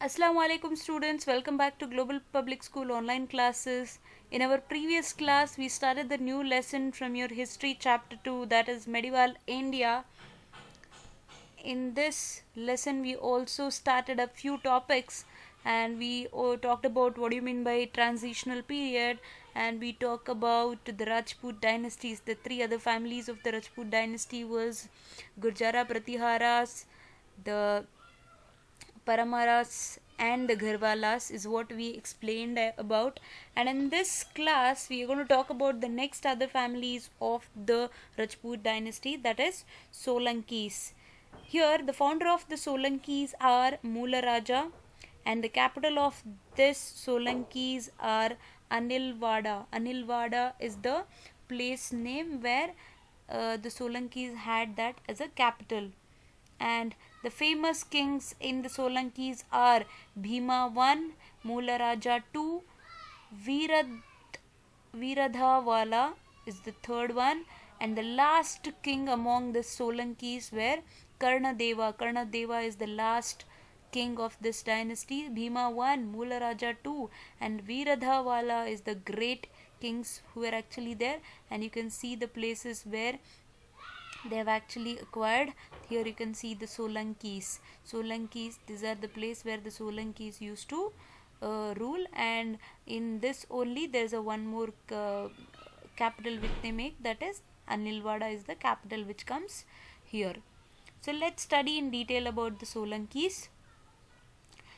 Assalamu alaikum students, welcome back to Global Public School online classes. In our previous class, we started the new lesson from your history chapter 2, that is medieval India. In this lesson, we also started a few topics and we talked about what do you mean by transitional period, and we talk about the Rajput dynasties. The three other families of the Rajput dynasty was Gurjara, Pratiharas, the Paramaras and the Gharwalas is what we explained about. And in this class, we are going to talk about the next other families of the Rajput dynasty, that is Solankis. Here, the founder of the Solankis are Mula Raja, and the capital of this Solankis are Anilwada. Anilwada is the place name where the Solankis had that as a capital. And the famous kings in the Solankis are Bhima I, Mula Raja II, Virad, Viradhawala is the third one, and the last king among the Solankis were Karnadeva. Karnadeva is the last king of this dynasty. Bhima I, Mula Raja II, and Viradhawala is the great kings who were actually there, and you can see the places where they have actually acquired. Here you can see the Solankis. Solankis, these are the place where the Solankis used to rule, and in this only there is a one more capital which they make, that is Anilwada is the capital which comes here. So let's study in detail about the Solankis.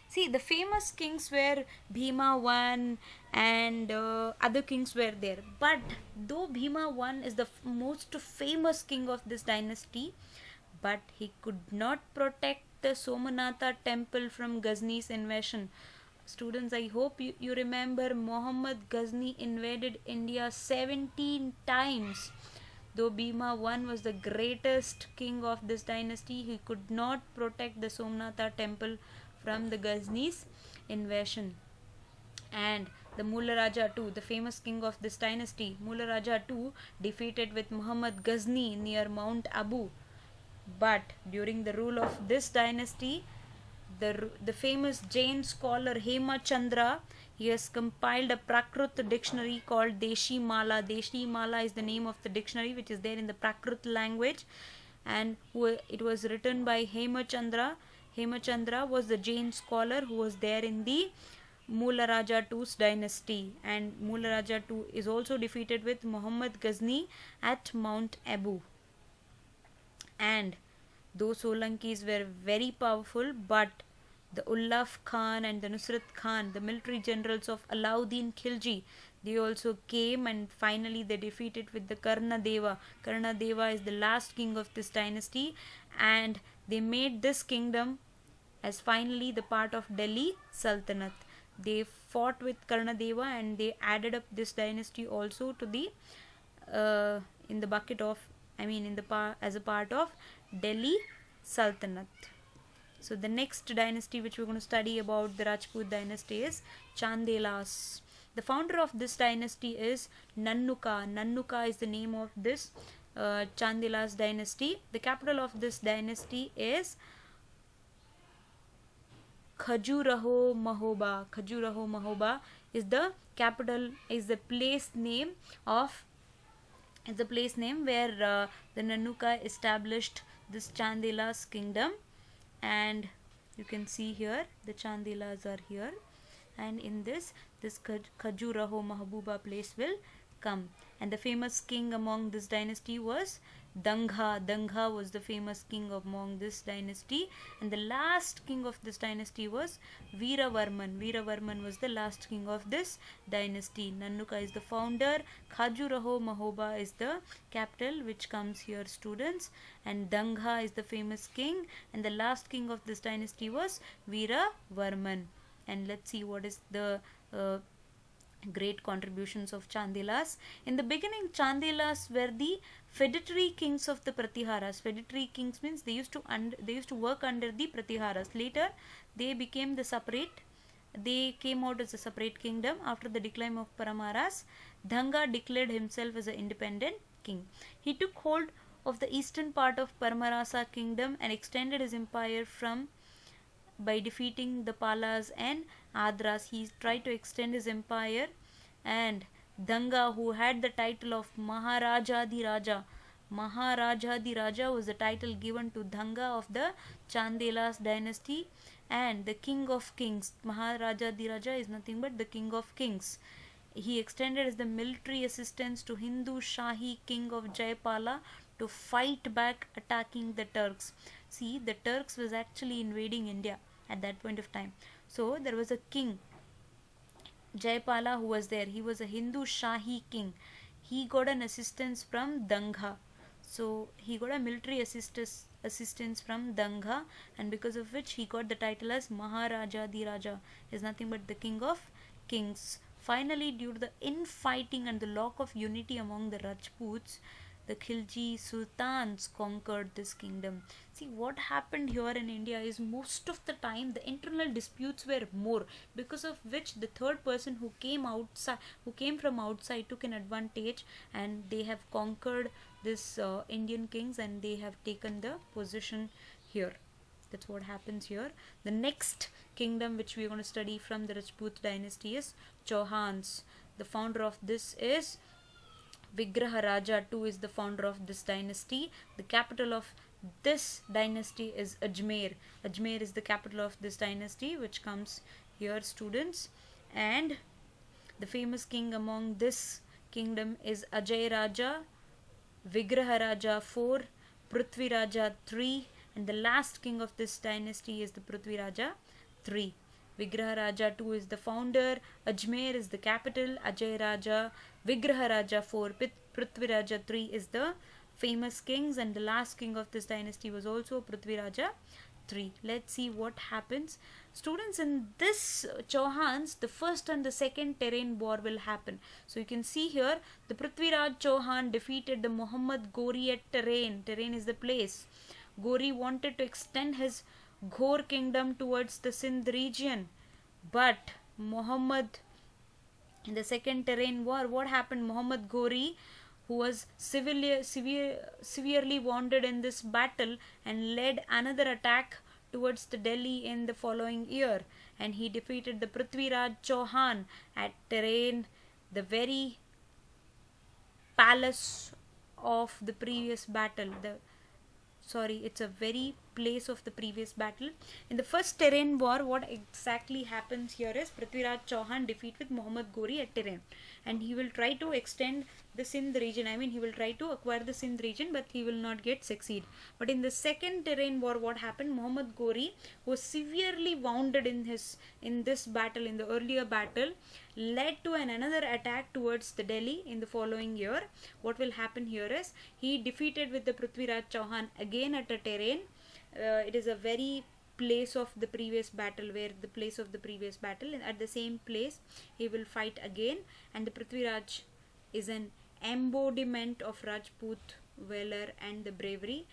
See, the famous kings were Bhima I and other kings were there. But though Bhima I is the most famous king of this dynasty, but he could not protect the Somanatha temple from Ghazni's invasion. Students, I hope you remember Muhammad Ghazni invaded India 17 times. Though Bhima I was the greatest king of this dynasty, he could not protect the Somnatha temple from the Ghazni's invasion. And the Mula Raja II, the famous king of this dynasty, Mula Raja II defeated with Muhammad Ghazni near Mount Abu. But during the rule of this dynasty, the famous Jain scholar Hema Chandra, he has compiled a Prakrut dictionary called Deshi Mala. Deshi Mala is the name of the dictionary which is there in the Prakrut language, and it was written by Hema Chandra. Hema Chandra was the Jain scholar who was there in the Mula Raja II's dynasty, and Mula Raja II is also defeated with Muhammad Ghazni at Mount Abu. And those Solankis were very powerful, but the Ullaf Khan and the Nusrat Khan, the military generals of Alauddin Khilji, they also came and finally they defeated with the Karnadeva. Karnadeva is the last king of this dynasty, and they made this kingdom as finally the part of Delhi Sultanate. They fought with Karnadeva and they added up this dynasty also to the in the bucket of, I mean in the as a part of Delhi Sultanate. So the next dynasty which we're going to study about the Rajput dynasty is Chandelas. The founder of this dynasty is Nannuka. Nannuka is the name of this Chandelas dynasty. The capital of this dynasty is Khajuraho Mahoba. Khajuraho Mahoba is the capital, is the place name of, is the place name where the Nanuka established this Chandelas kingdom. And you can see here the Chandelas are here, and in this Khajuraho Mahabuba place will come. And the famous king among this dynasty was Dangha. Dangha was the famous king among this dynasty, and the last king of this dynasty was Veeravarman. Veeravarman was the last king of this dynasty. Nannuka is the founder, Khajuraho Mahoba is the capital which comes here, students, and Dangha is the famous king, and the last king of this dynasty was Veeravarman. And let's see what is the great contributions of Chandelas. In the beginning, Chandelas were the feudatory kings of the Pratiharas. Feudatory kings means they used to work under the Pratiharas. Later, they became the separate. They came out as a separate kingdom after the decline of Paramaras. Dhanga declared himself as an independent king. He took hold of the eastern part of Paramarasa kingdom and extended his empire from by defeating the Palas and Adras. He tried to extend his empire. And Danga, who had the title of Maharaja the Raja. Maharaja the Raja was the title given to Danga of the Chandelas dynasty, and the King of Kings. Maharaja the Raja is nothing but the King of Kings. He extended as the military assistance to Hindu Shahi king of Jaipala to fight back attacking the Turks. See, the Turks was actually invading India at that point of time. So there was a king, Jaipala, who was there. He was a Hindu Shahi king. He got an assistance from Danga. So he got a military assistance from Danga, and because of which he got the title as Maharaja the Raja. Is nothing but the king of kings. Finally, due to the infighting and the lack of unity among the Rajputs, the Khilji Sultans conquered this kingdom. See, what happened here in India is most of the time the internal disputes were more, because of which the third person who came from outside, took an advantage, and they have conquered this Indian kings, and they have taken the position here. That's what happens here. The next kingdom which we are going to study from the Rajput dynasty is Chauhans. The founder of this is Vigraha Raja II is the founder of this dynasty. The capital of this dynasty is Ajmer. Ajmer is the capital of this dynasty, which comes here, students. And the famous king among this kingdom is Ajay Raja, Vigraha Raja IV, Prithvi Raja III, and the last king of this dynasty is the Prithvi Raja III. Vigraha Raja II is the founder, Ajmer is the capital, Ajay Raja, Vigraha Raja IV, Prithvi Raja III is the famous kings, and the last king of this dynasty was also Prithvi Raja III. Let's see what happens. Students, in this Chauhans, the first and the second terrain war will happen. So you can see here, the Prithviraj Chauhan defeated the Muhammad Ghori at Terrain. Terrain is the place. Ghori wanted to extend his Ghor kingdom towards the Sindh region, but Muhammad, in the second terrain war, what happened? Muhammad Ghori, who was severely wounded in this battle, and led another attack towards the Delhi in the following year, and he defeated the Prithviraj Chauhan at Terrain, the very palace of the previous battle. It's a very place of the previous battle. In the first Terrain war, what exactly happens here is Prithviraj Chauhan defeat with Muhammad Ghori at Terrain, and he will try to extend the Sindh region. He will try to acquire the Sindh region, but he will not succeed. But in the second Terrain war, what happened? Muhammad Ghori was severely wounded in this battle, in the earlier battle, led to another attack towards the Delhi in the following year. What will happen here is he defeated with the Prithviraj Chauhan again at a Terrain. It is a very place of the previous battle, at the same place he will fight again, and the Prithviraj is an embodiment of Rajput valor and the bravery.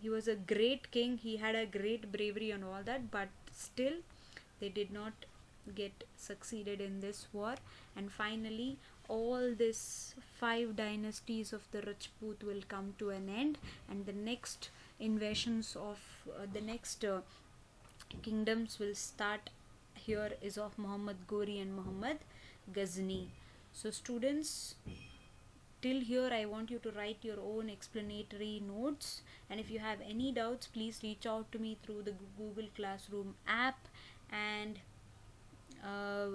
He was a great king, he had a great bravery and all that, but still they did not get succeeded in this war, and finally all these 5 dynasties of the Rajput will come to an end, and the next invasions of the next kingdoms will start here is of Muhammad Ghori and Muhammad Ghazni. So students, till here I want you to write your own explanatory notes, and if you have any doubts, please reach out to me through the Google Classroom app, and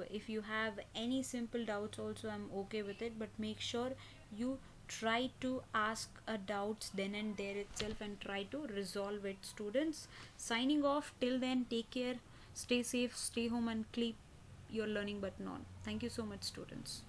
if you have any simple doubts also, I'm okay with it, but make sure you try to ask doubts then and there itself and try to resolve it. Students, signing off. Till then, take care, stay safe, stay home, and keep your learning button on. Thank you so much, students.